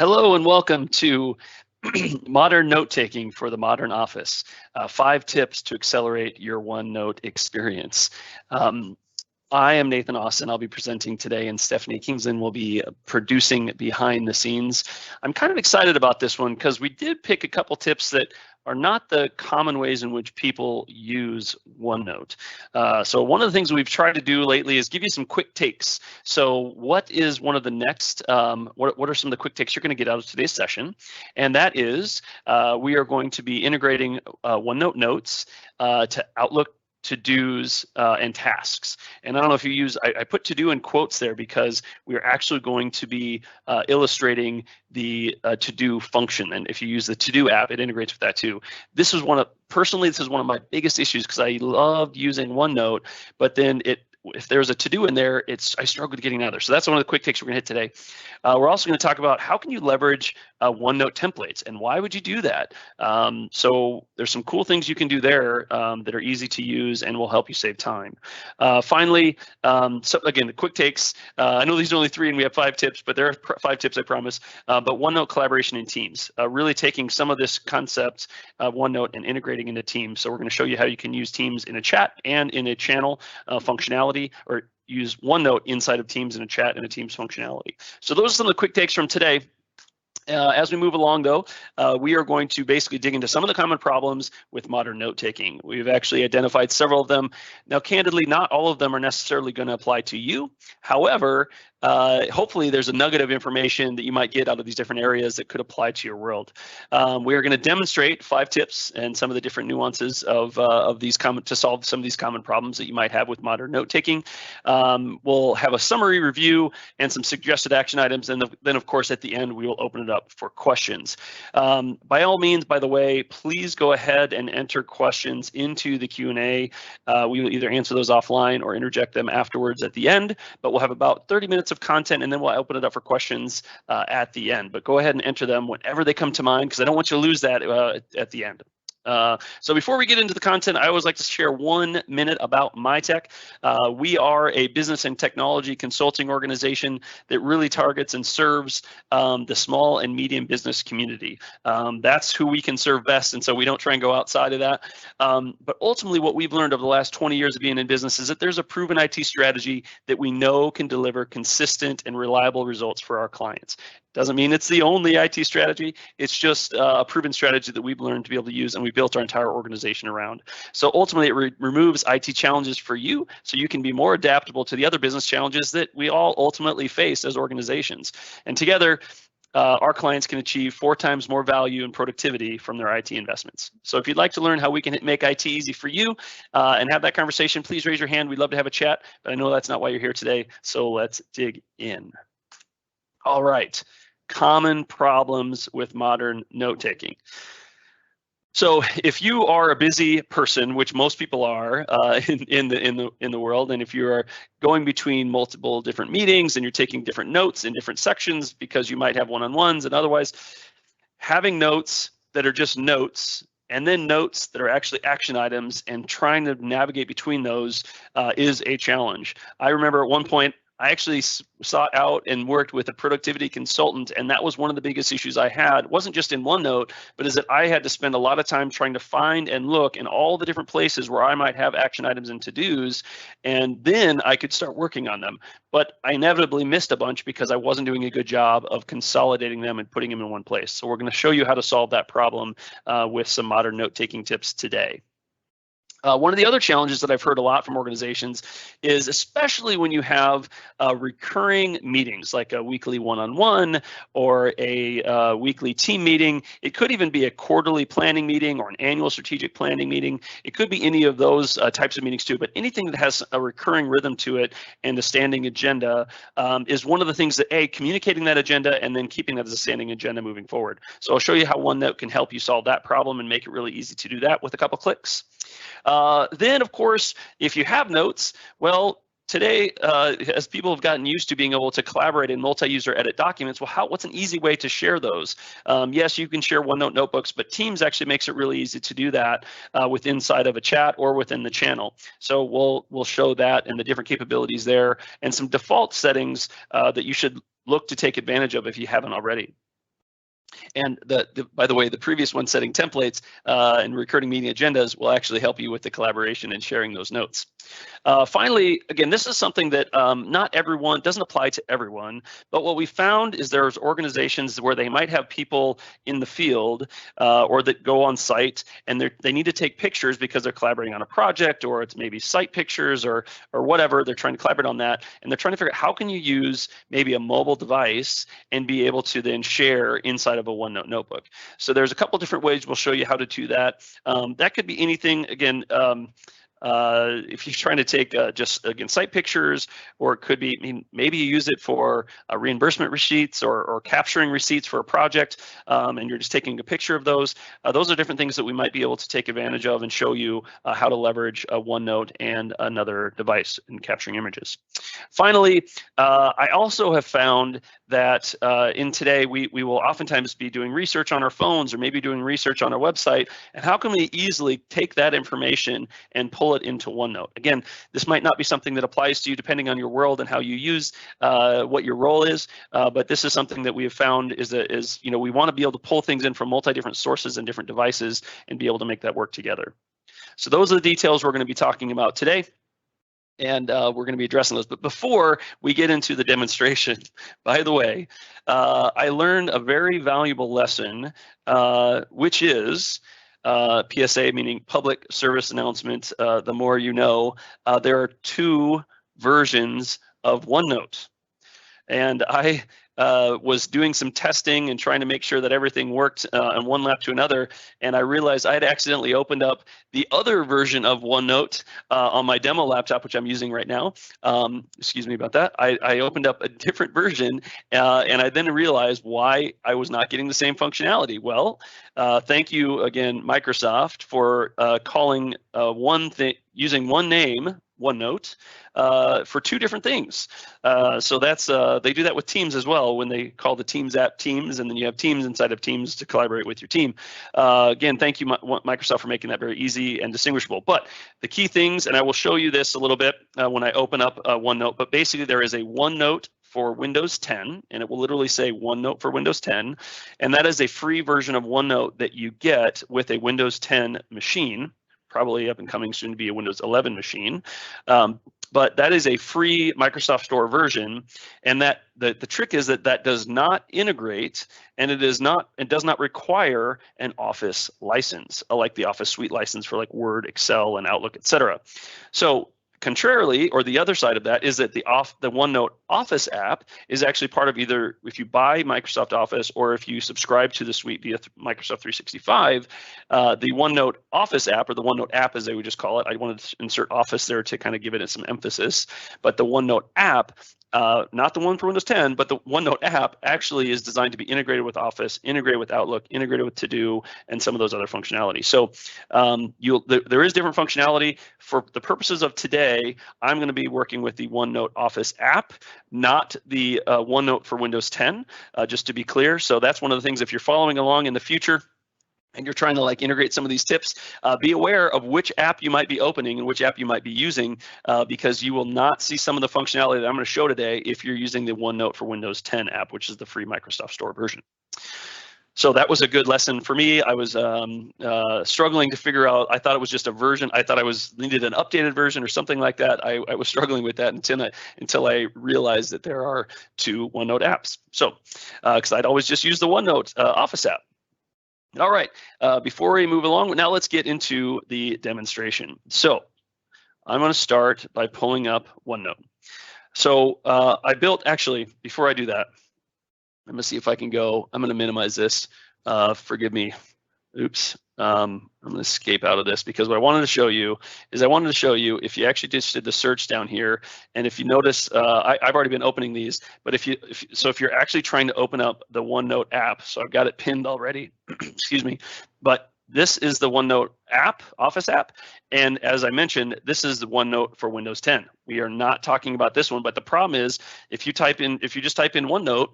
Hello and welcome to Modern Note-Taking for the Modern Office. 5 tips to accelerate your OneNote experience. I am Nathan Austin. I'll be presenting today, and Stephanie Kingsland will be producing behind the scenes. I'm kind of excited about this one because we did pick a couple tips that are not the common ways in which people use OneNote. So one of the things we've tried to do lately is give you some quick takes. So what is one of the next, what are some of the quick takes you're going to get out of today's session? And that is we are going to be integrating OneNote Notes to Outlook to-dos and tasks. And I don't know if you use, I put to-do in quotes there because we are actually going to be illustrating the to-do function. And if you use the to-do app, it integrates with that too. This is personally, this is one of my biggest issues because I loved using OneNote, but then if there's a to-do in there, I struggled getting out of there. So that's one of the quick takes we're gonna hit today. We're also gonna talk about how can you leverage OneNote templates and why would you do that? So there's some cool things you can do there that are easy to use and will help you save time. Finally, so again, the quick takes. I know these are only 3 and we have 5 tips, but there are 5 tips, I promise. But OneNote collaboration in Teams, really taking some of this concept of OneNote and integrating into Teams. So we're gonna show you how you can use Teams in a chat and in a channel functionality, or use OneNote inside of Teams in a chat and a Teams functionality. So those are some of the quick takes from today. As we move along, though, we are going to basically dig into some of the common problems with modern note-taking. We've actually identified several of them. Now, candidly, not all of them are necessarily going to apply to you. However, hopefully there's a nugget of information that you might get out of these different areas that could apply to your world. We are going to demonstrate 5 tips and some of the different nuances of these to solve some of these common problems that you might have with modern note-taking. We'll have a summary review and some suggested action items, and then of course at the end we will open it up for questions. By all means, by the way, please go ahead and enter questions into the Q&A. We will either answer those offline or interject them afterwards at the end, but we'll have about 30 minutes of content and then we'll open it up for questions at the end. But go ahead and enter them whenever they come to mind because I don't want you to lose that at the end. So before we get into the content, I always like to share 1 minute about MyTech. We are a business and technology consulting organization that really targets and serves the small and medium business community. That's who we can serve best, and so we don't try and go outside of that. But ultimately, what we've learned over the last 20 years of being in business is that there's a proven IT strategy that we know can deliver consistent and reliable results for our clients. Doesn't mean it's the only IT strategy. It's just a proven strategy that we've learned to be able to use and we built our entire organization around. So ultimately it removes IT challenges for you so you can be more adaptable to the other business challenges that we all ultimately face as organizations. And together, our clients can achieve 4 times more value and productivity from their IT investments. So if you'd like to learn how we can make IT easy for you and have that conversation, please raise your hand. We'd love to have a chat, but I know that's not why you're here today. So let's dig in. All right, common problems with modern note-taking. So if you are a busy person, which most people are in the world, and if you are going between multiple different meetings and you're taking different notes in different sections because you might have one-on-ones and otherwise, having notes that are just notes and then notes that are actually action items and trying to navigate between those is a challenge. I remember at one point, I actually sought out and worked with a productivity consultant, and that was one of the biggest issues I had. It wasn't just in OneNote, but is that I had to spend a lot of time trying to find and look in all the different places where I might have action items and to-dos, and then I could start working on them. But I inevitably missed a bunch because I wasn't doing a good job of consolidating them and putting them in one place. So we're going to show you how to solve that problem with some modern note-taking tips today. One of the other challenges that I've heard a lot from organizations is, especially when you have recurring meetings like a weekly one-on-one or a weekly team meeting. It could even be a quarterly planning meeting or an annual strategic planning meeting. It could be any of those types of meetings too, but anything that has a recurring rhythm to it and a standing agenda is one of the things that, communicating that agenda and then keeping that as a standing agenda moving forward. So I'll show you how OneNote can help you solve that problem and make it really easy to do that with a couple clicks. Then, of course, if you have notes, well, today, as people have gotten used to being able to collaborate and multi-user edit documents, well, what's an easy way to share those? Yes, you can share OneNote notebooks, but Teams actually makes it really easy to do that inside of a chat or within the channel. So we'll show that and the different capabilities there and some default settings that you should look to take advantage of if you haven't already. And by the way, the previous one, setting templates and recurring meeting agendas, will actually help you with the collaboration and sharing those notes. Finally, again, this is something that not everyone, doesn't apply to everyone, but what we found is there's organizations where they might have people in the field or that go on site, and they need to take pictures because they're collaborating on a project, or it's maybe site pictures or whatever. They're trying to collaborate on that, and they're trying to figure out how can you use maybe a mobile device and be able to then share inside of a OneNote notebook. So there's a couple different ways we'll show you how to do that. That could be anything, again, if you're trying to take just, again, site pictures, or it could be, I mean, maybe you use it for reimbursement receipts or capturing receipts for a project, and you're just taking a picture of those. Those are different things that we might be able to take advantage of and show you how to leverage OneNote and another device in capturing images. Finally, I also have found that in today, we will oftentimes be doing research on our phones or maybe doing research on our website, and how can we easily take that information and pull it into OneNote? Again, this might not be something that applies to you depending on your world and how you use what your role is, but this is something that we have found is you know, we want to be able to pull things in from multi-different sources and different devices and be able to make that work together. So those are the details we're going to be talking about today, and we're going to be addressing those. But before we get into the demonstration, by the way, I learned a very valuable lesson, which is PSA, meaning public service announcement, the more you know. There are two versions of OneNote. And I was doing some testing and trying to make sure that everything worked on one lap to another, and I realized I had accidentally opened up the other version of OneNote on my demo laptop, which I'm using right now. Excuse me about that. I opened up a different version, and I then realized why I was not getting the same functionality. Well, thank you again, Microsoft, for calling one thing, using one name, OneNote, for two different things. So that's they do that with Teams as well, when they call the Teams app Teams, and then you have Teams inside of Teams to collaborate with your team. Again, thank you, Microsoft, for making that very easy and distinguishable. But the key things, and I will show you this a little bit when I open up OneNote, but basically there is a OneNote for Windows 10, and it will literally say OneNote for Windows 10, and that is a free version of OneNote that you get with a Windows 10 machine, probably up and coming soon to be a Windows 11 machine. But that is a free Microsoft Store version, and that the trick is that that does not integrate, and it does not require an Office license, like the Office Suite license for like Word, Excel, and Outlook, etc. So contrarily, or the other side of that, is that the OneNote Office app is actually part of either, if you buy Microsoft Office or if you subscribe to the suite via Microsoft 365, the OneNote Office app, or the OneNote app as they would just call it. I wanted to insert Office there to kind of give it some emphasis, but the OneNote app, not the one for Windows 10, but the OneNote app actually is designed to be integrated with Office, integrated with Outlook, integrated with To-Do, and some of those other functionalities. So there is different functionality. For the purposes of today, I'm going to be working with the OneNote Office app, not the OneNote for Windows 10, just to be clear. So that's one of the things, if you're following along in the future, and you're trying to like integrate some of these tips, be aware of which app you might be opening and which app you might be using, because you will not see some of the functionality that I'm going to show today if you're using the OneNote for Windows 10 app, which is the free Microsoft Store version. So that was a good lesson for me. I was struggling to figure out, I thought it was just a version. I thought I needed an updated version or something like that. I was struggling with that until I realized that there are two OneNote apps. So, because I'd always just use the OneNote Office app. All right, before we move along, now let's get into the demonstration. So I'm going to start by pulling up OneNote. So I built, actually, before I do that, I'm going to see if I can go. I'm going to minimize this. Forgive me. Oops. I'm going to escape out of this, because what I wanted to show you is if you actually just did the search down here, and if you notice, I've already been opening these, but if you're actually trying to open up the OneNote app, so I've got it pinned already, excuse me, but this is the OneNote app, Office app, and as I mentioned, this is the OneNote for Windows 10. We are not talking about this one, but the problem is if you just type in OneNote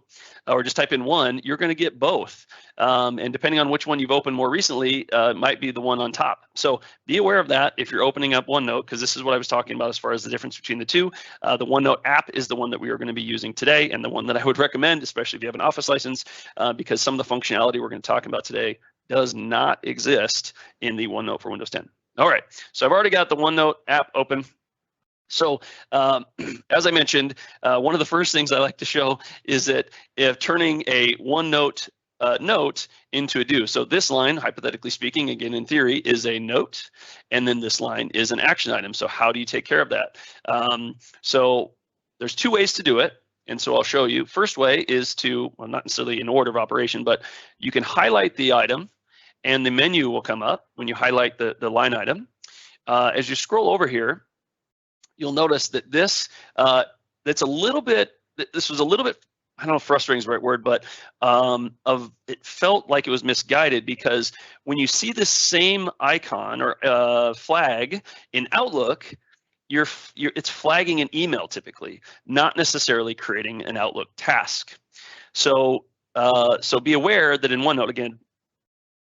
or just type in one, you're going to get both. And depending on which one you've opened more recently, it might be the one on top. So be aware of that if you're opening up OneNote, because this is what I was talking about as far as the difference between the two. The OneNote app is the one that we are going to be using today, and the one that I would recommend, especially if you have an Office license, because some of the functionality we're going to talk about today does not exist in the OneNote for Windows 10. All right, so I've already got the OneNote app open. So as I mentioned, one of the first things I like to show is that if turning a OneNote note into a do. So this line, hypothetically speaking, again in theory, is a note, and then this line is an action item. So how do you take care of that? So there's two ways to do it. And so I'll show you. First way is to, well, not necessarily in order of operation, but you can highlight the item and the menu will come up when you highlight the line item. As you scroll over here, you'll notice that this was a little bit, I don't know if frustrating is the right word, but it felt like it was misguided, because when you see this same icon or flag in Outlook, it's flagging an email typically, not necessarily creating an Outlook task. So be aware that in OneNote, again,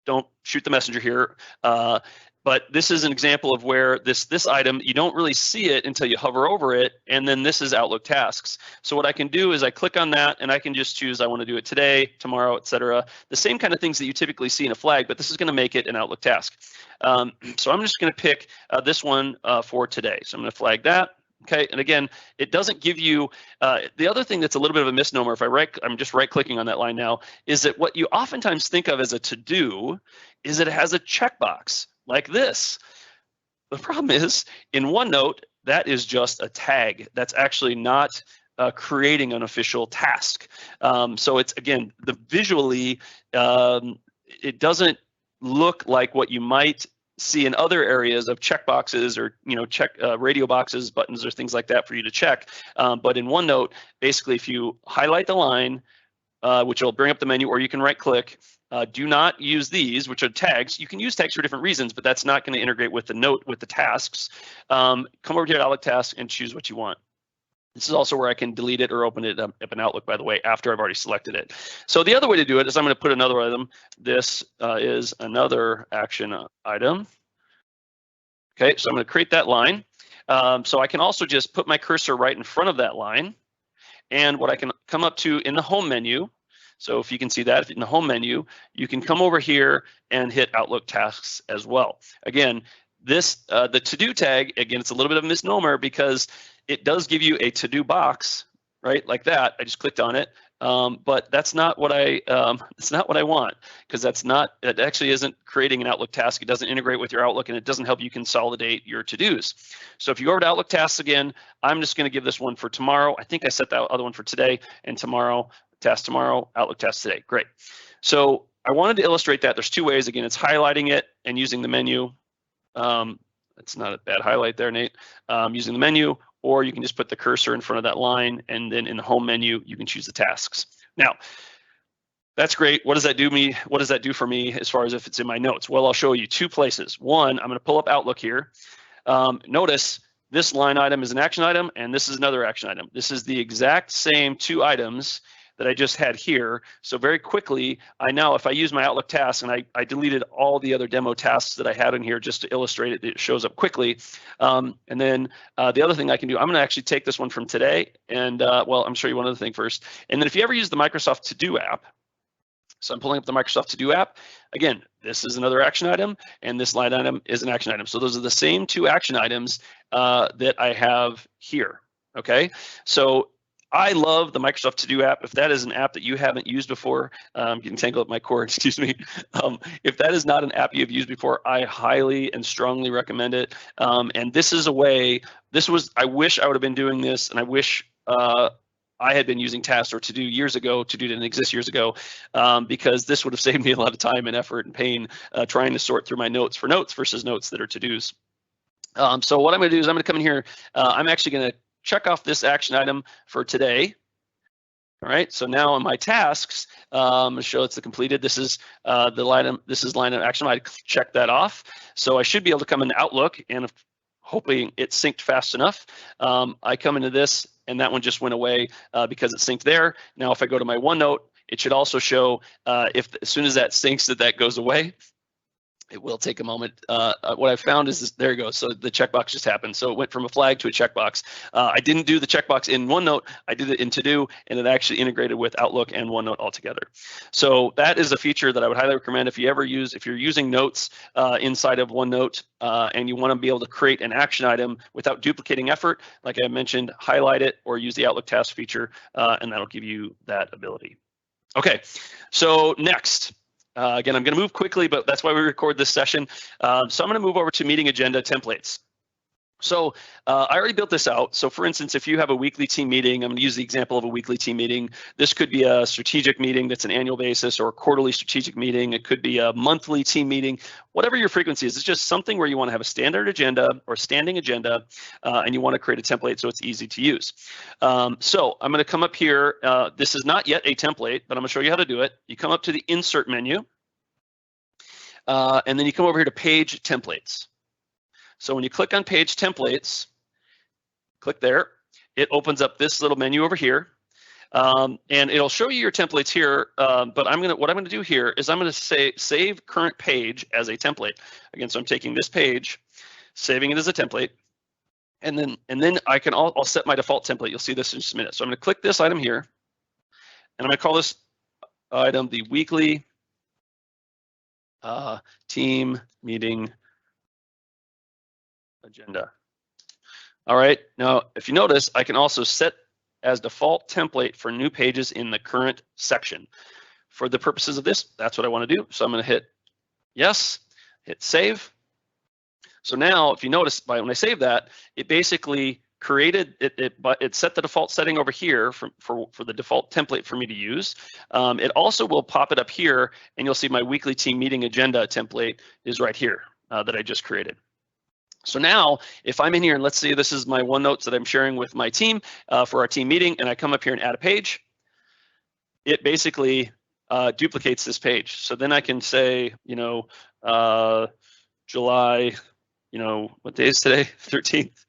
don't shoot the messenger here, but this is an example of where this item, you don't really see it until you hover over it, and then this is Outlook tasks. So what I can do is I click on that, and I can just choose I want to do it today, tomorrow, etc. The same kind of things that you typically see in a flag, but this is going to make it an Outlook task. So I'm just going to pick this one for today. So I'm going to flag that. Okay, and again, it doesn't give you, the other thing that's a little bit of a misnomer, if I'm just right-clicking on that line now, is that what you oftentimes think of as a to-do is that it has a checkbox like this. The problem is, in OneNote, that is just a tag. That's actually not creating an official task. So it's, again, visually, it doesn't look like what you might see in other areas of checkboxes or check radio boxes, buttons, or things like that for you to check. But in OneNote, basically, if you highlight the line, which will bring up the menu, or you can right-click. Do not use these, which are tags. You can use tags for different reasons, but that's not going to integrate with the note, with the tasks. Come over to Outlook tasks and choose what you want. This is also where I can delete it or open it up in Outlook, by the way, after I've already selected it. So the other way to do it is I'm going to put another item. This is another action item. Okay, so I'm going to create that line. So I can also just put my cursor right in front of that line. And what I can come up to in the home menu, so if you can see that in the home menu, you can come over here and hit Outlook tasks as well. Again, the to-do tag, again, it's a little bit of a misnomer because it does give you a to-do box, right, like that. I just clicked on it, but that's not what I want, because it actually isn't creating an Outlook task. It doesn't integrate with your Outlook, and it doesn't help you consolidate your to-dos. So if you go over to Outlook tasks again, I'm just going to give this one for tomorrow. I think I set that other one for today, and tomorrow, task tomorrow, Outlook task today. Great. So I wanted to illustrate that. There's two ways. Again, it's highlighting it and using the menu. It's not a bad highlight there, Nate. Using the menu, or you can just put the cursor in front of that line, and then in the home menu, you can choose the tasks. Now, that's great. What does that do me? What does that do for me as far as if it's in my notes? Well, I'll show you two places. One, I'm going to pull up Outlook here. Notice this line item is an action item, and this is another action item. This is the exact same two items that I just had here. So very quickly, I now, if I use my Outlook tasks, and I deleted all the other demo tasks that I had in here just to illustrate it, it shows up quickly. And then the other thing I can do, I'm gonna actually take this one from today, and well, I'm sure you one other thing first. And then if you ever use the Microsoft To Do app, so I'm pulling up the Microsoft To Do app. Again, this is another action item, and this line item is an action item. So those are the same two action items that I have here, okay? So I love the Microsoft To Do app. If that is an app that you haven't used before, I'm getting tangled up my cord, excuse me. If that is not an app you've used before, I highly and strongly recommend it. And this is a way, I wish I would have been doing this, and I wish I had been using Tasks or To Do years ago. To Do didn't exist years ago, because this would have saved me a lot of time and effort and pain trying to sort through my notes for notes versus notes that are to-dos. So what I'm going to do is I'm going to come in here. I'm actually going to check off this action item for today. All right, so now in my tasks, I'm going to show it's the completed. This is the line. This is line of action. I check that off. So I should be able to come into Outlook, and hoping it synced fast enough. I come into this, and that one just went away because it synced there. Now, if I go to my OneNote, it should also show if as soon as that syncs that goes away. It will take a moment. What I found is there you go. So the checkbox just happened. So it went from a flag to a checkbox. I didn't do the checkbox in OneNote. I did it in To Do, and it actually integrated with Outlook and OneNote altogether. So that is a feature that I would highly recommend if you're using notes inside of OneNote and you want to be able to create an action item without duplicating effort. Like I mentioned, highlight it or use the Outlook task feature, and that'll give you that ability. Okay, so next. Again, I'm going to move quickly, but that's why we record this session. So I'm going to move over to meeting agenda templates. So I already built this out. So for instance, if you have a weekly team meeting, I'm going to use the example of a weekly team meeting. This could be a strategic meeting that's an annual basis or a quarterly strategic meeting. It could be a monthly team meeting, whatever your frequency is. It's just something where you want to have a standard agenda or standing agenda, and you want to create a template so it's easy to use. So I'm going to come up here. This is not yet a template, but I'm going to show you how to do it. You come up to the Insert menu, and then you come over here to Page Templates. So when you click on Page Templates, click there, it opens up this little menu over here, and it'll show you your templates here. But what I'm going to do here is I'm going to say Save Current Page as a template. Again, so I'm taking this page, saving it as a template, and then I'll set my default template. You'll see this in just a minute. So I'm going to click this item here, and I'm going to call this item the Weekly Team Meeting Agenda. All right, now if you notice, I can also set as default template for new pages in the current section. For the purposes of this, that's what I want to do. So I'm going to hit yes, hit save. So now if you notice, when I save that, it basically created it set the default setting over here for the default template for me to use. It also will pop it up here, and you'll see my weekly team meeting agenda template is right here that I just created. So now, if I'm in here and let's say this is my OneNotes that I'm sharing with my team for our team meeting, and I come up here and add a page, it basically duplicates this page. So then I can say, July, what day is today? 13th,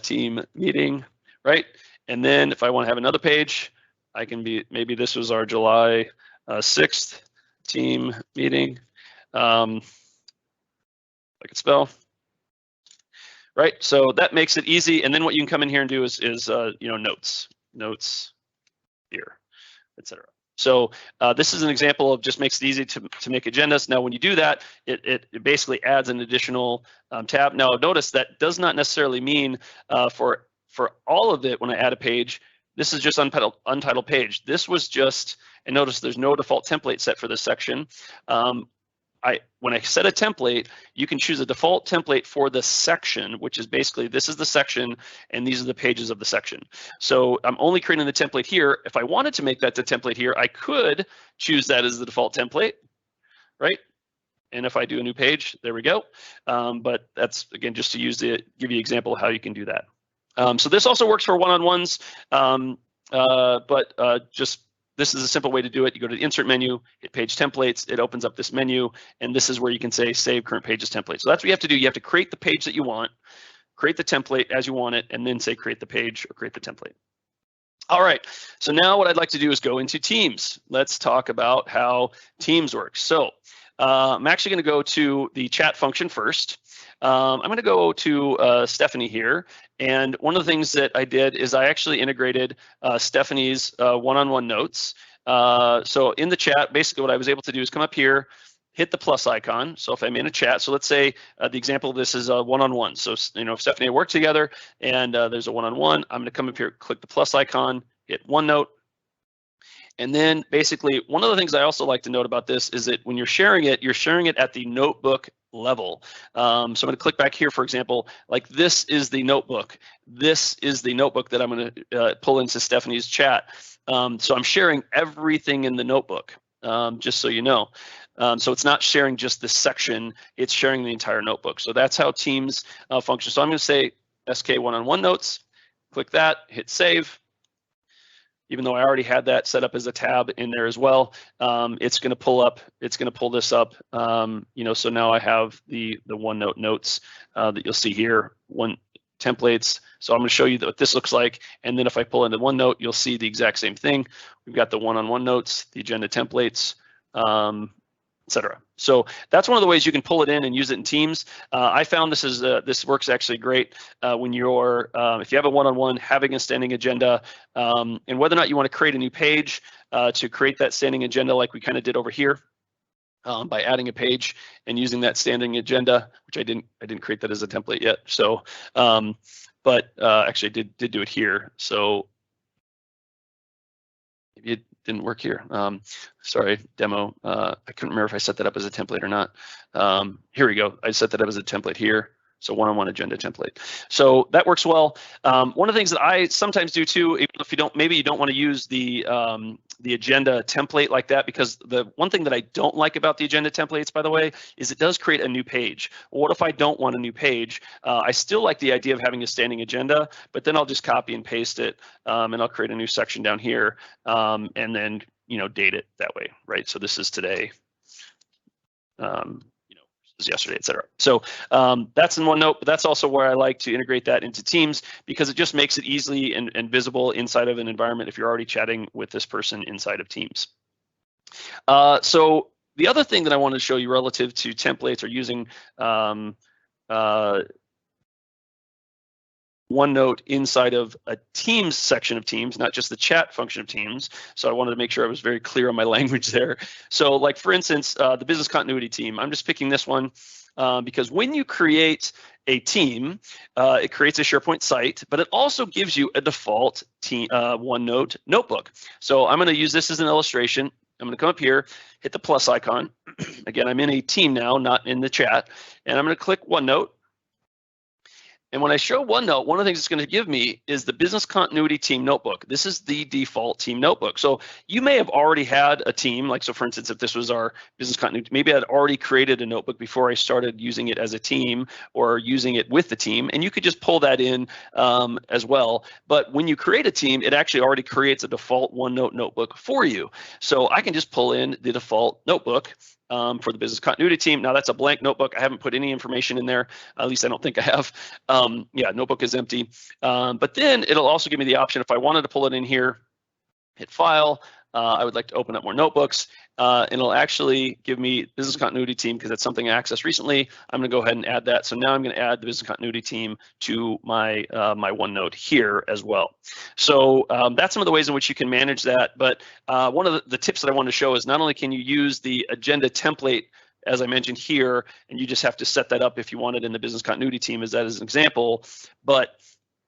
team meeting, right? And then if I want to have another page, I can maybe this was our July 6th team meeting. I can spell, right? So that makes it easy. And then what you can come in here and do is notes here, etc. So this is an example of just makes it easy to make agendas. Now, when you do that, it basically adds an additional tab. Now, notice that does not necessarily mean for all of it when I add a page. This is just untitled page. This was just, and notice there's no default template set for this section. When I set a template, you can choose a default template for the section, which is basically this is the section and these are the pages of the section. So I'm only creating the template here. If I wanted to make that the template here, I could choose that as the default template, right? And if I do a new page, there we go. But that's, again, just to give you an example of how you can do that. So this also works for one-on-ones, this is a simple way to do it. You go to the Insert menu, hit Page Templates, it opens up this menu, and this is where you can say Save Current Pages Template. So that's what you have to do. You have to create the page that you want, create the template as you want it, and then say create the page or create the template. All right, so now what I'd like to do is go into Teams. Let's talk about how Teams works. So I'm actually going to go to the chat function first. I'm going to go to Stephanie here. And one of the things that I did is I actually integrated Stephanie's one-on-one notes. So in the chat, basically what I was able to do is come up here, hit the plus icon. So if I'm in a chat, so let's say the example of this is a one-on-one. So, if Stephanie and I work together and there's a one-on-one, I'm going to come up here, click the plus icon, hit OneNote. And then basically, one of the things I also like to note about this is that when you're sharing it at the notebook level. So I'm going to click back here, for example, like this is the notebook. This is the notebook that I'm going to pull into Stephanie's chat. So I'm sharing everything in the notebook, just so you know. So it's not sharing just this section, it's sharing the entire notebook. So that's how Teams function. So I'm going to say SK one-on-one notes, click that, hit save. even though I already had that set up as a tab in there as well, it's going to pull this up, you know, so now I have the OneNote notes that you'll see here, templates. So I'm going to show you what this looks like. And then if I pull into OneNote, you'll see the exact same thing. We've got the one-on-one notes, the agenda templates, etc. So that's one of the ways you can pull it in and use it in Teams. I found this works actually great when you're, if you have a one-on-one, having a standing agenda, and whether or not you want to create a new page to create that standing agenda like we kind of did over here. By adding a page and using that standing agenda, which I didn't create that as a template yet. So, but actually I did do it here. So maybe it didn't work here. Sorry, demo. I couldn't remember if I set that up as a template or not. Here we go. I set that up as a template here. So one-on-one agenda template. So that works well. One of the things that I sometimes do too, even if maybe you don't want to use the agenda template like that, because the one thing that I don't like about the agenda templates, by the way, is it does create a new page. Well, what if I don't want a new page? I still like the idea of having a standing agenda, but then I'll just copy and paste it, and I'll create a new section down here, and then, you know, date it that way, right? So this is today. Yesterday, etc. So that's in OneNote, but that's also where I like to integrate that into Teams, because it just makes it easily and visible inside of an environment if you're already chatting with this person inside of Teams. So the other thing that I wanted to show you relative to templates or using OneNote inside of a Teams section of Teams, not just the chat function of Teams. So I wanted to make sure I was very clear on my language there. So like, for instance, the business continuity team, I'm just picking this one because when you create a team, it creates a SharePoint site, but it also gives you a default OneNote notebook. So I'm going to use this as an illustration. I'm going to come up here, hit the plus icon. Again, I'm in a team now, not in the chat. And I'm going to click OneNote. And when I show OneNote, one of the things it's going to give me is the business continuity team notebook. This is the default team notebook. So you may have already had a team, like, so for instance, if this was our business continuity, maybe I'd already created a notebook before I started using it as a team or using it with the team, and you could just pull that in as well. But when you create a team, it actually already creates a default OneNote notebook for you. So I can just pull in the default notebook for the business continuity team. Now that's a blank notebook. I haven't put any information in there. At least I don't think I have. Yeah, notebook is empty. But then it'll also give me the option if I wanted to pull it in here, hit File. I would like to open up more notebooks, and it'll actually give me business continuity team because it's something I accessed recently. I'm going to go ahead and add that. So now I'm going to add the business continuity team to my my OneNote here as well. So that's some of the ways in which you can manage that. But one of the tips that I want to show is not only can you use the agenda template, as I mentioned here, and you just have to set that up if you want it in the business continuity team, as that is an example. But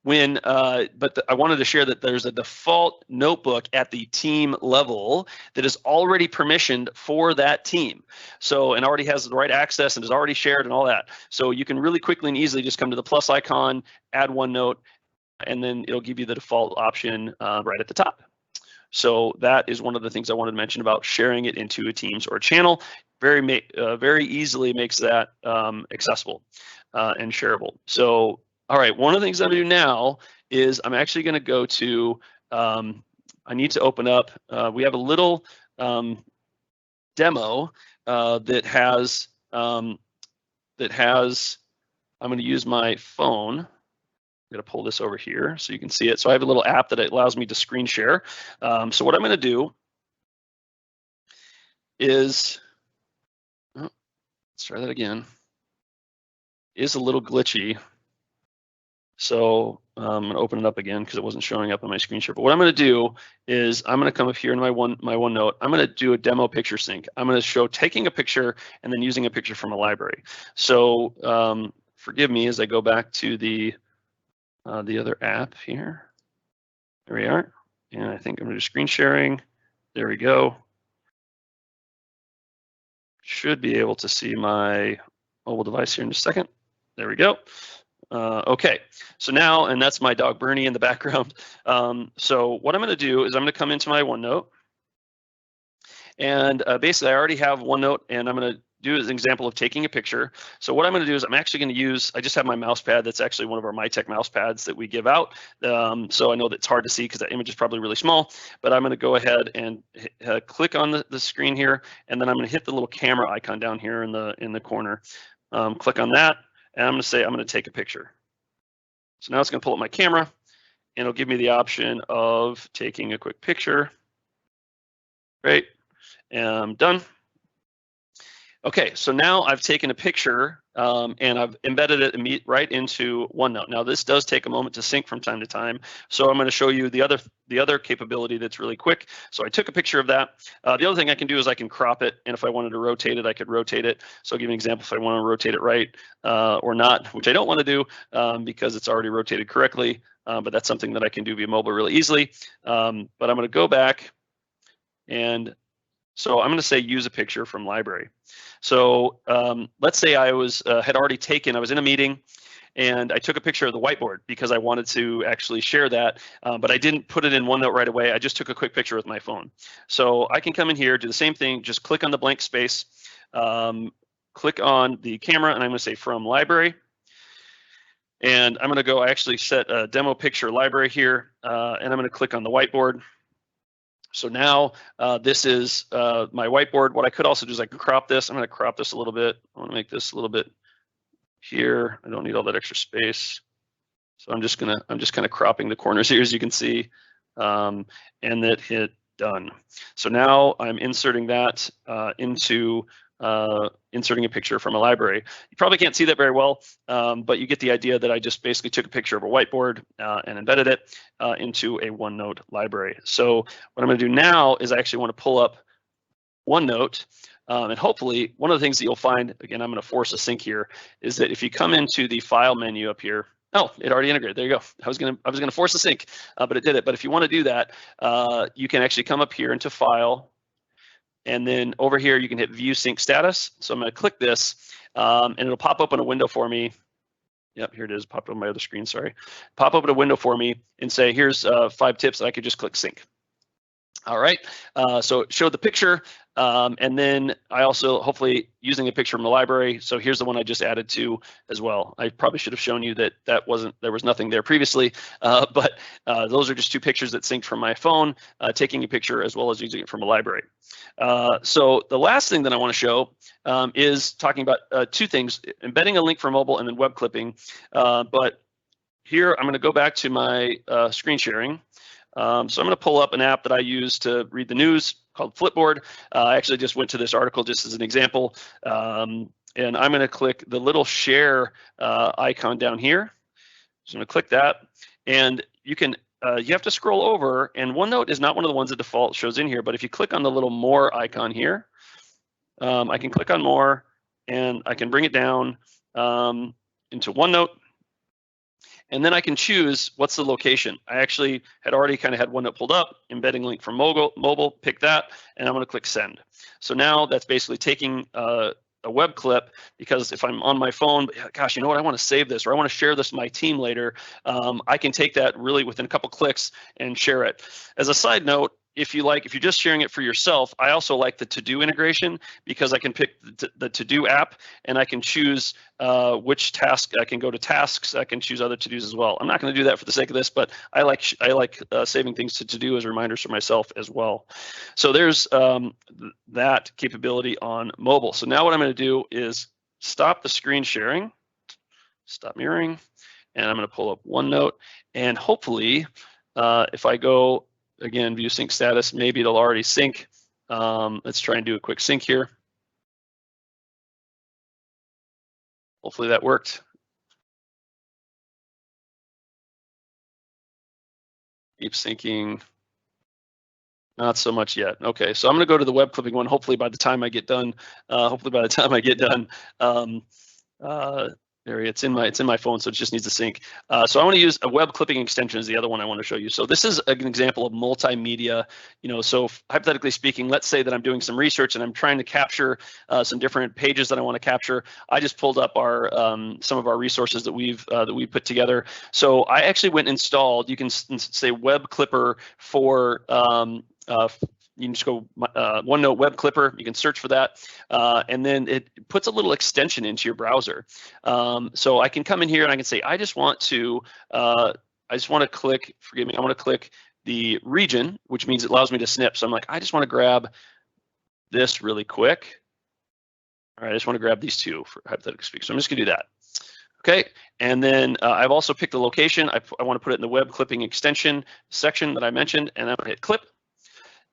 when, I wanted to share that there's a default notebook at the team level that is already permissioned for that team. So, and already has the right access and is already shared and all that. So you can really quickly and easily just come to the plus icon, add OneNote, and then it'll give you the default option right at the top. So that is one of the things I wanted to mention about sharing it into a Teams or a channel. Very easily makes that accessible and shareable. So, all right, one of the things I'm gonna do now is I'm actually gonna go to, I need to open up, we have a little demo that has, I'm gonna use my phone. I'm gonna pull this over here so you can see it. So I have a little app that allows me to screen share. So what I'm gonna do is, let's try that again. Is a little glitchy. So I'm gonna open it up again because it wasn't showing up on my screen share. But what I'm gonna do is I'm gonna come up here in my OneNote. I'm gonna do a demo picture sync. I'm gonna show taking a picture and then using a picture from a library. So forgive me as I go back to the other app here. There we are. And I think I'm gonna do screen sharing. There we go. Should be able to see my mobile device here in just a second. There we go. Okay, so now, and that's my dog Bernie in the background. So what I'm going to do is I'm going to come into my OneNote, and basically I already have OneNote, and I'm going to do is an example of taking a picture. So what I'm going to do is I'm actually going to use, I just have my mouse pad. That's actually one of our MyTech mouse pads that we give out. So I know that's hard to see because that image is probably really small, but I'm going to go ahead and click on the screen here, and then I'm going to hit the little camera icon down here in the corner. Click on that, and I'm going to say I'm going to take a picture. So now it's going to pull up my camera, and it'll give me the option of taking a quick picture. Great, and I'm done. Okay, so now I've taken a picture and I've embedded it right into OneNote. Now this does take a moment to sync from time to time, so I'm going to show you the other capability that's really quick. So I took a picture of that. The other thing I can do is I can crop it, and if I wanted to rotate it, I could rotate it. So I'll give you an example if I want to rotate it right or not, which I don't want to do because it's already rotated correctly, but that's something that I can do via mobile really easily. But I'm going to go back, and so I'm going to say use a picture from library. So let's say I was I was in a meeting and I took a picture of the whiteboard because I wanted to actually share that, but I didn't put it in OneNote right away. I just took a quick picture with my phone. So I can come in here, do the same thing, just click on the blank space, click on the camera, and I'm going to say from library. And I'm going to go actually set a demo picture library here, and I'm going to click on the whiteboard. So now this is my whiteboard. What I could also do is I can crop this. I'm going to crop this a little bit. I want to make this a little bit here. I don't need all that extra space. So I'm just kind of cropping the corners here, as you can see, and that hit done. So now I'm inserting that into inserting a picture from a library. You probably can't see that very well, but you get the idea that I just basically took a picture of a whiteboard and embedded it into a OneNote library. So what I'm going to do now is I actually want to pull up OneNote, and hopefully one of the things that you'll find, again, I'm going to force a sync here, is that if you come into the file menu up here, oh, it already integrated. There you go. I was gonna force a sync, but it did it. But if you want to do that, you can actually come up here into File, and then over here you can hit View Sync Status. So I'm going to click this, and it'll pop open a window for me. Yep, here it is. Popped on my other screen. Sorry. Pop open a window for me and say, here's 5 tips. I could just click Sync. All right, so it showed the picture, and then I also, hopefully, using a picture from the library. So here's the one I just added to as well. I probably should have shown you that there was nothing there previously, but those are just 2 pictures that synced from my phone, taking a picture as well as using it from a library. So the last thing that I want to show is talking about 2 things: embedding a link for mobile and then web clipping. But here I'm going to go back to my screen sharing. So I'm going to pull up an app that I use to read the news called Flipboard. I actually just went to this article just as an example, and I'm going to click the little share icon down here. So I'm going to click that, and you have to scroll over, and OneNote is not one of the ones that default shows in here, but if you click on the little more icon here, I can click on more, and I can bring it down into OneNote. And then I can choose what's the location. I actually had already kind of had OneNote pulled up, embedding link from mobile, pick that, and I'm going to click send. So now that's basically taking a web clip, because if I'm on my phone, gosh, you know what, I want to save this, or I want to share this to my team later, I can take that really within a couple clicks and share it. As a side note, if you're just sharing it for yourself, I also like the to-do integration, because I can pick the to-do app and I can choose which task. I can go to tasks. I can choose other to-dos as well. I'm not going to do that for the sake of this, but I like saving things to to-do as reminders for myself as well. So there's that capability on mobile. So now what I'm going to do is stop the screen sharing, stop mirroring, and I'm going to pull up OneNote, and hopefully if I go again, view sync status, maybe it'll already sync. Let's try and do a quick sync here. Hopefully that worked. Keep syncing. Not so much yet. Okay, so I'm going to go to the web clipping one. Hopefully by the time I get done, it's in my phone, so it just needs to sync. So I want to use a web clipping extension is the other one I want to show you. So this is an example of multimedia. So hypothetically speaking, let's say that I'm doing some research and I'm trying to capture some different pages that I want to capture. I just pulled up our some of our resources that we've put together. So I actually went and installed. You can say Web Clipper for you can just go OneNote Web Clipper. You can search for that, and then it puts a little extension into your browser. So I can come in here and I can say, I just want to click. Forgive me. I want to click the region, which means it allows me to snip. So I'm like, I just want to grab this really quick. All right, I just want to grab these two for hypothetical speak. So I'm just gonna do that. Okay, and then I've also picked the location. I want to put it in the web clipping extension section that I mentioned, and I'm gonna hit clip,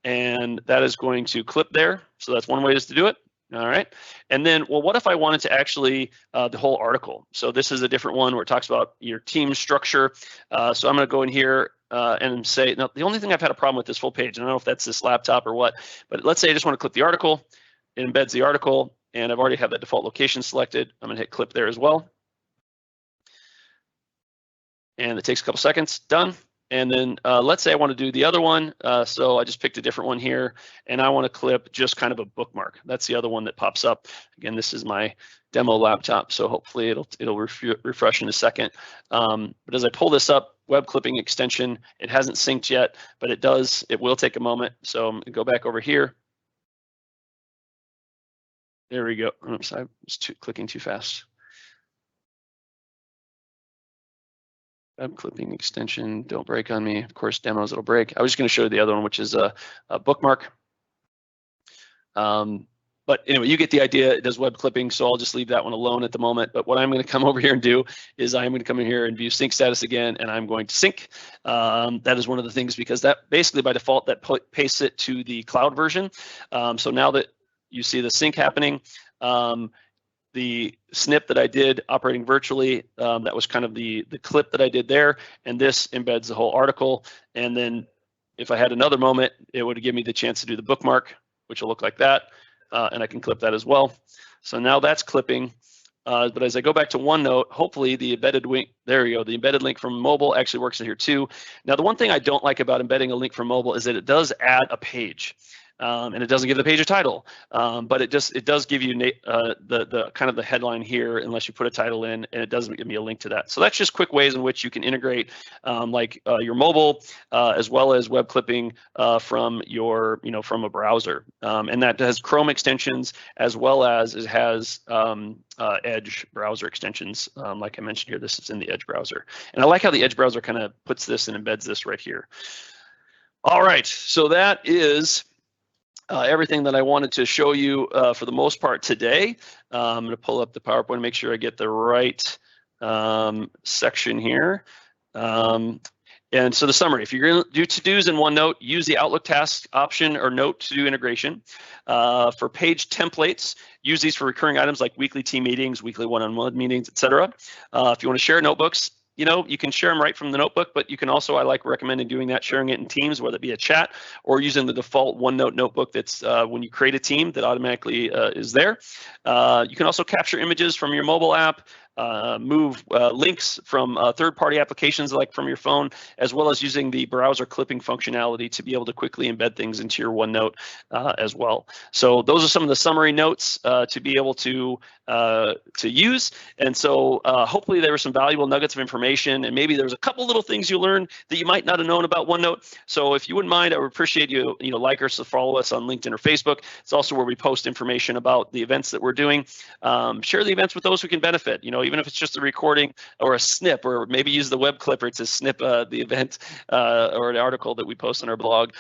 and that is going to clip there. So that's one way to do it. All right, and then, well, what if I wanted to actually the whole article? So this is a different one where it talks about your team structure. So I'm gonna go in here and say, now the only thing I've had a problem with this full page, I don't know if that's this laptop or what, but let's say I just want to clip the article. It embeds the article, and I've already have that default location selected. I'm gonna hit clip there as well. And it takes a couple seconds, done. And then let's say I want to do the other one. So I just picked a different one here, and I want to clip just kind of a bookmark. That's the other one that pops up. Again, this is my demo laptop, so hopefully it'll refresh in a second. But as I pull this up, web clipping extension, it hasn't synced yet, but it will take a moment. So I'm gonna go back over here. There we go. Oops, I was clicking too fast. Web clipping extension, don't break on me. Of course, demos, it'll break. I was just going to show you the other one, which is a bookmark. But anyway, you get the idea. It does web clipping, so I'll just leave that one alone at the moment. But what I'm going to come over here and do is I'm going to come in here and view sync status again, and I'm going to sync. That is one of the things, because that basically by default that pastes it to the cloud version. So now that you see the sync happening, the snip that I did operating virtually, that was kind of the clip that I did there, and this embeds the whole article. And then if I had another moment, it would give me the chance to do the bookmark, which will look like that, and I can clip that as well. So now that's clipping. But as I go back to OneNote, hopefully the embedded link, there we go, the embedded link from mobile actually works in here too. Now the one thing I don't like about embedding a link from mobile is that it does add a page. And it doesn't give the page a title, but it does give you the kind of the headline here, unless you put a title in, and it doesn't give me a link to that. So that's just quick ways in which you can integrate your mobile as well as web clipping from from a browser, and that has Chrome extensions as well as it has Edge browser extensions. Like I mentioned here, this is in the Edge browser, and I like how the Edge browser kind of puts this and embeds this right here. All right, so that is everything that I wanted to show you for the most part today. I'm going to pull up the PowerPoint and make sure I get the right section here. And so the summary, if you're going to do to-dos in OneNote, use the Outlook task option or note to do integration. For page templates, use these for recurring items like weekly team meetings, weekly one-on-one meetings, etc. If you want to share notebooks, you can share them right from the notebook, but you can also, I like recommending doing that, sharing it in teams, whether it be a chat or using the default OneNote notebook that's when you create a team that automatically is there. You can also capture images from your mobile app, move links from third-party applications like from your phone, as well as using the browser clipping functionality to be able to quickly embed things into your OneNote as well. So those are some of the summary notes to be able to use. And so hopefully there were some valuable nuggets of information, and maybe there's a couple little things you learned that you might not have known about OneNote. So if you wouldn't mind, I would appreciate you like us, to follow us on LinkedIn or Facebook. It's also where we post information about the events that we're doing. Share the events with those who can benefit, even if it's just a recording or a snip, or maybe use the web clipper to snip the event or an article that we post on our blog.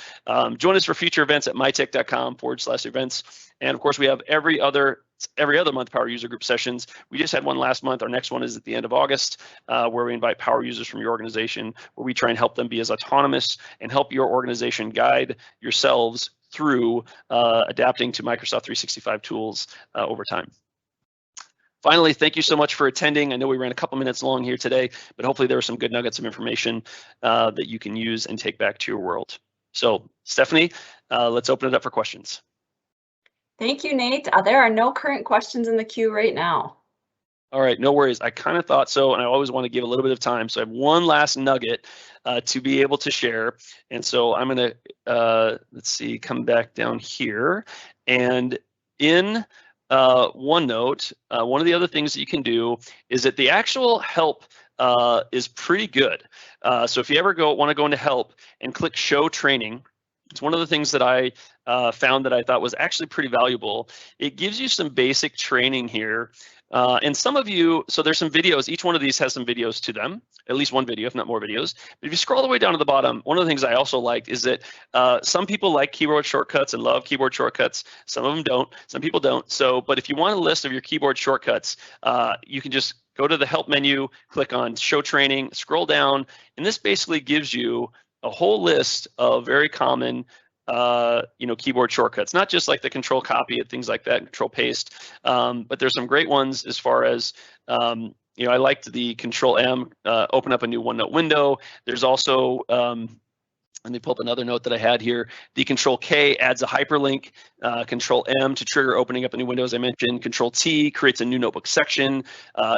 Join us for future events at mytech.com/events. And of course, we have every other month Power User Group sessions. We just had one last month. Our next one is at the end of August, where we invite power users from your organization, where we try and help them be as autonomous and help your organization guide yourselves through adapting to Microsoft 365 tools over time. Finally, thank you so much for attending. I know we ran a couple minutes long here today, but hopefully there were some good nuggets of information that you can use and take back to your world. So Stephanie, let's open it up for questions. Thank you, Nate. There are no current questions in the queue right now. All right, no worries. I kind of thought so, and I always want to give a little bit of time. So I have one last nugget to be able to share. And so I'm going to, let's see, come back down here. And in OneNote, one of the other things that you can do is that the actual help is pretty good. So if you ever want to go into help and click show training, It's one of the things that I found that I thought was actually pretty valuable. It gives you some basic training here. And some of you, so there's some videos, each one of these has some videos to them, at least one video, if not more videos. But if you scroll all the way down to the bottom, one of the things I also liked is that some people like keyboard shortcuts and love keyboard shortcuts. Some of them don't, some people don't. So, but if you want a list of your keyboard shortcuts, you can just go to the help menu, click on show training, scroll down, and this basically gives you a whole list of very common keyboard shortcuts, not just like the control copy and things like that, control paste, but there's some great ones as far as, I liked the control M, open up a new OneNote window. There's also, let me pull up another note that I had here. The control K adds a hyperlink, control M to trigger opening up a new window, as I mentioned. Control T creates a new notebook section.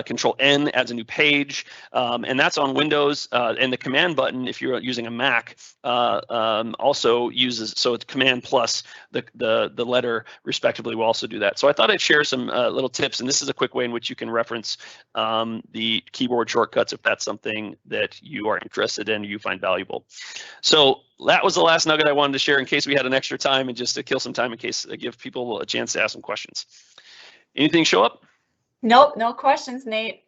Control N adds a new page, and that's on Windows. And the command button, if you're using a Mac, also uses, so it's command plus the letter respectively will also do that. So I thought I'd share some little tips, and this is a quick way in which you can reference the keyboard shortcuts if that's something that you are interested in or you find valuable. So that was the last nugget I wanted to share in case we had an extra time and just to kill some time in case I give people a chance to ask some questions. Anything show up? Nope, no questions, Nate.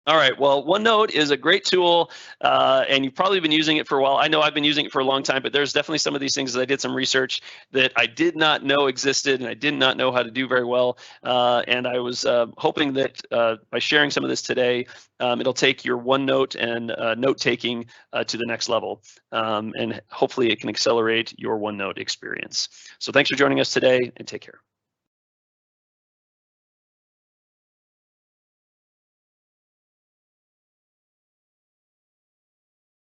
All right, well, OneNote is a great tool, and you've probably been using it for a while. I know I've been using it for a long time, but there's definitely some of these things that I did some research that I did not know existed, and I did not know how to do very well. And I was hoping that by sharing some of this today, it'll take your OneNote and note-taking to the next level, and hopefully it can accelerate your OneNote experience. So thanks for joining us today, and take care.